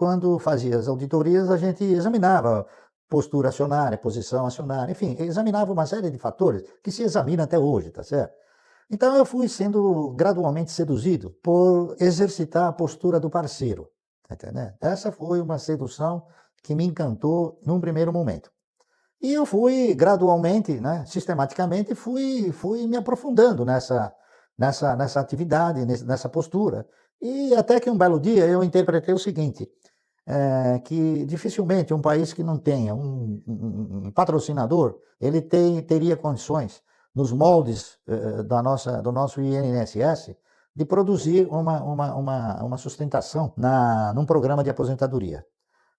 quando fazia as auditorias, a gente examinava postura acionária, posição acionária, enfim, examinava uma série de fatores que se examina até hoje, tá certo? Então eu fui sendo gradualmente seduzido por exercitar a postura do parceiro, tá entendendo? Essa foi uma sedução que me encantou num primeiro momento. E eu fui gradualmente, né, sistematicamente, fui me aprofundando nessa atividade, nessa postura. E até que um belo dia eu interpretei o seguinte, que dificilmente um país que não tenha um patrocinador, ele teria condições, nos moldes do nosso INSS, de produzir uma sustentação num programa de aposentadoria.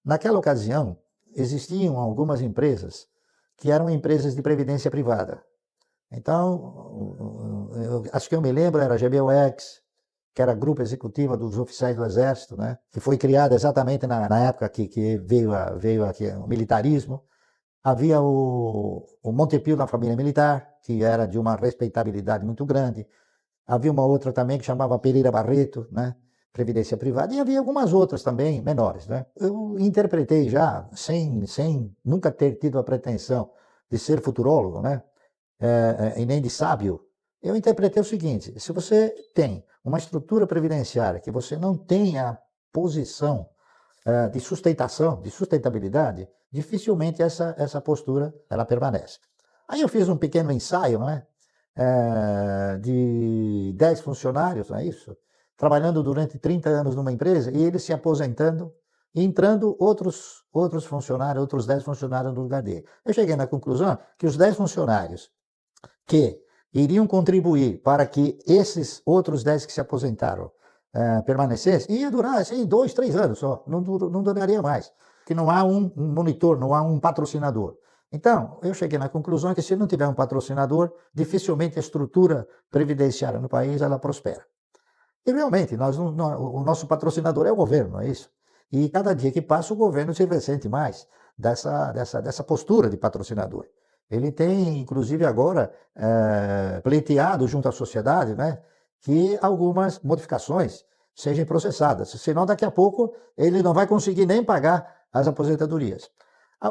Naquela ocasião, existiam algumas empresas que eram empresas de previdência privada. Então, acho que eu me lembro, era a GBOX, que era a grupo executiva dos oficiais do Exército, né? Que foi criada exatamente na época que veio aqui o militarismo. Havia o Montepio da família militar, que era de uma respeitabilidade muito grande. Havia uma outra também que chamava Pereira Barreto, né? Previdência privada, e havia algumas outras também menores, né? Eu interpretei já, sem nunca ter tido a pretensão de ser futurólogo, né? E nem de sábio, eu interpretei o seguinte: se você tem uma estrutura previdenciária que você não tem a posição de sustentação, de sustentabilidade, dificilmente essa postura ela permanece. Aí eu fiz um pequeno ensaio, não é? De 10 funcionários, não é isso? Trabalhando durante 30 anos numa empresa e eles se aposentando e entrando outros funcionários, outros 10 funcionários no lugar dele. Eu cheguei na conclusão que os 10 funcionários que iriam contribuir para que esses outros 10 que se aposentaram permanecessem, ia durar assim, 2, 3 anos só, não duraria mais, que não há um monitor, não há um patrocinador. Então, eu cheguei na conclusão que se não tiver um patrocinador, dificilmente a estrutura previdenciária no país ela prospera. E realmente, o nosso patrocinador é o governo, não é isso? E cada dia que passa, o governo se ressente mais dessa postura de patrocinador. Ele tem, inclusive agora, pleiteado junto à sociedade, né, que algumas modificações sejam processadas, senão daqui a pouco ele não vai conseguir nem pagar as aposentadorias.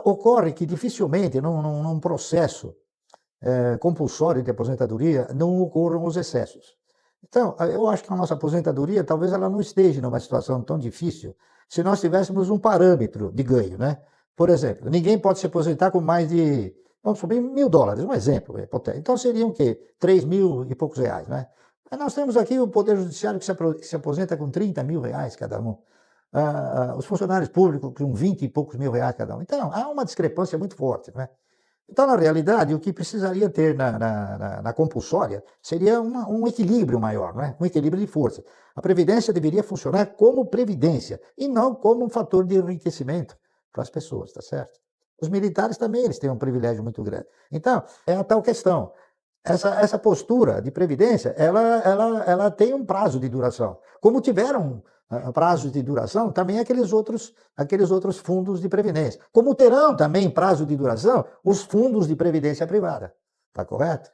Ocorre que dificilmente, num processo compulsório de aposentadoria, não ocorram os excessos. Então, eu acho que a nossa aposentadoria, talvez ela não esteja numa situação tão difícil se nós tivéssemos um parâmetro de ganho, né? Por exemplo, ninguém pode se aposentar com mais de, vamos supor, $1.000, um exemplo. Então seriam o quê? 3 mil e poucos reais, né? Mas nós temos aqui o Poder Judiciário que se aposenta com 30 mil reais cada um. Os funcionários públicos com 20 e poucos mil reais cada um. Então, há uma discrepância muito forte, né? Então, na realidade, o que precisaria ter na compulsória seria um equilíbrio maior, não é? Um equilíbrio de força. A Previdência deveria funcionar como Previdência e não como um fator de enriquecimento para as pessoas, tá certo? Os militares também eles têm um privilégio muito grande. Então, é a tal questão. Essa postura de previdência, ela tem um prazo de duração. Como tiveram prazos de duração, também aqueles outros fundos de previdência. Como terão também prazo de duração os fundos de previdência privada. Está correto?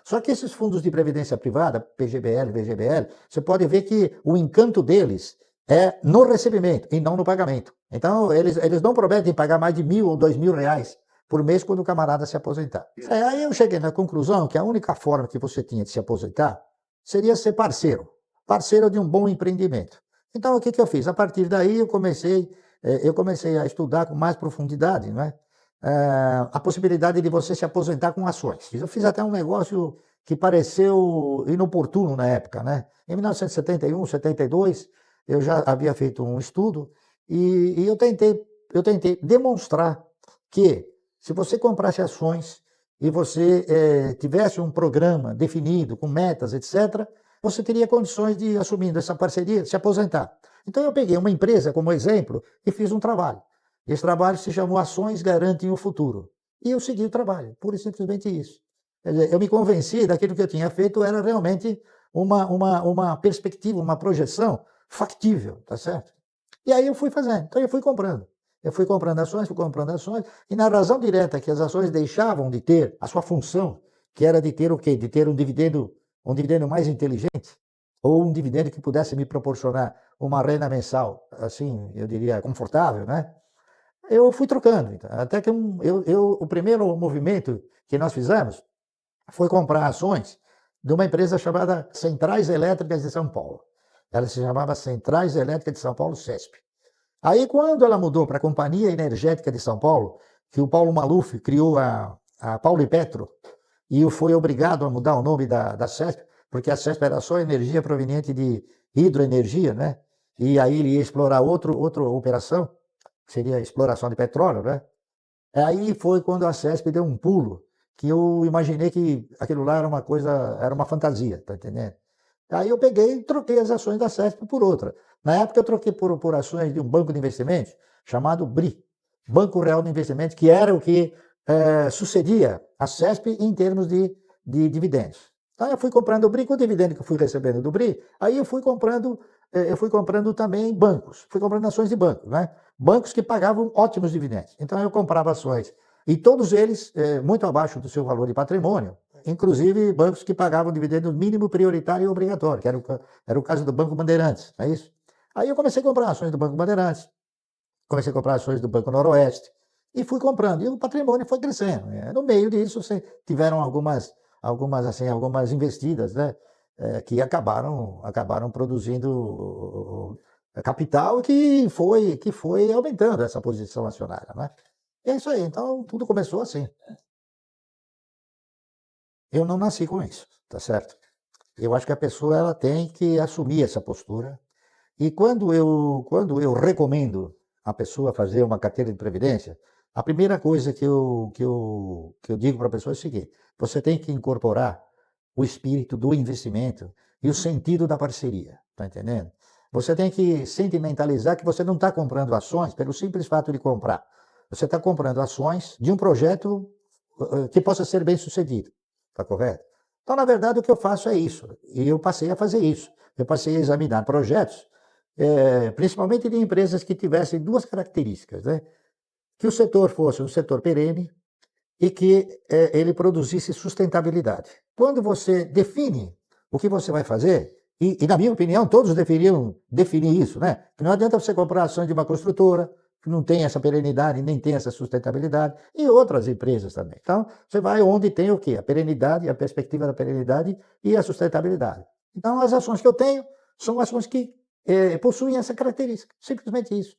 Só que esses fundos de previdência privada, PGBL, VGBL, você pode ver que o encanto deles é no recebimento e não no pagamento. Então, eles não prometem pagar mais de 1.000 ou 2.000 reais por mês quando o camarada se aposentar. Aí eu cheguei na conclusão que a única forma que você tinha de se aposentar seria ser parceiro de um bom empreendimento. Então, o que eu fiz? A partir daí, eu comecei a estudar com mais profundidade, né? A possibilidade de você se aposentar com ações. Eu fiz até um negócio que pareceu inoportuno na época, né? Em 1971, 72, eu já havia feito um estudo e eu tentei demonstrar que se você comprasse ações e você tivesse um programa definido, com metas, etc., você teria condições de, assumindo essa parceria, se aposentar. Então eu peguei uma empresa como exemplo e fiz um trabalho. Esse trabalho se chamou Ações Garantem o Futuro. E eu segui o trabalho, pura e simplesmente isso. Quer dizer, eu me convenci daquilo que eu tinha feito era realmente uma perspectiva, uma projeção factível, tá certo? E aí eu fui fazendo, então eu fui comprando. Eu fui comprando ações, e na razão direta que as ações deixavam de ter a sua função, que era de ter o quê? De ter um dividendo mais inteligente, ou um dividendo que pudesse me proporcionar uma renda mensal, assim, eu diria, confortável, né? Eu fui trocando, então, até que o primeiro movimento que nós fizemos foi comprar ações de uma empresa chamada Centrais Elétricas de São Paulo. Ela se chamava Centrais Elétricas de São Paulo, CESP. Aí, quando ela mudou para a Companhia Energética de São Paulo, que o Paulo Maluf criou a Paulo e Petro, e foi obrigado a mudar o nome da CESP, porque a CESP era só energia proveniente de hidroenergia, né? E aí ele ia explorar outra operação, que seria a exploração de petróleo, né? Aí foi quando a CESP deu um pulo, que eu imaginei que aquilo lá era uma coisa, era uma fantasia, tá entendendo? Aí eu peguei e troquei as ações da CESP por outra. Na época eu troquei por ações de um banco de investimentos chamado BRI, Banco Real de Investimentos, que era o que sucedia a CESP em termos de dividendos. Então eu fui comprando o BRI, com o dividendo que eu fui recebendo do BRI, aí eu fui comprando também bancos, fui comprando ações de bancos, né? Bancos que pagavam ótimos dividendos. Então eu comprava ações, e todos eles muito abaixo do seu valor de patrimônio, inclusive bancos que pagavam dividendo mínimo prioritário e obrigatório, que era o caso do Banco Bandeirantes, não é isso? Aí eu comecei a comprar ações do Banco Bandeirantes, comecei a comprar ações do Banco Noroeste, e fui comprando, e o patrimônio foi crescendo. No meio disso, tiveram algumas investidas, né, que acabaram produzindo capital que foi aumentando essa posição acionária, né? É isso aí, então tudo começou assim. Eu não nasci com isso, tá certo? Eu acho que a pessoa ela tem que assumir essa postura. E quando eu recomendo a pessoa fazer uma carteira de previdência, a primeira coisa que eu digo para a pessoa é o seguinte: você tem que incorporar o espírito do investimento e o sentido da parceria, tá entendendo? Você tem que sentimentalizar que você não está comprando ações pelo simples fato de comprar. Você está comprando ações de um projeto que possa ser bem sucedido. Está correto? Então, na verdade, o que eu faço é isso. E eu passei a fazer isso. Eu passei a examinar projetos, principalmente de empresas que tivessem duas características, né? Que o setor fosse um setor perene e que ele produzisse sustentabilidade. Quando você define o que você vai fazer, e na minha opinião, todos deveriam definir isso, né? Que não adianta você comprar ações de uma construtora, que não tem essa perenidade, nem tem essa sustentabilidade, e outras empresas também. Então, você vai onde tem o quê? A perenidade, a perspectiva da perenidade e a sustentabilidade. Então, as ações que eu tenho são ações que possuem essa característica, simplesmente isso.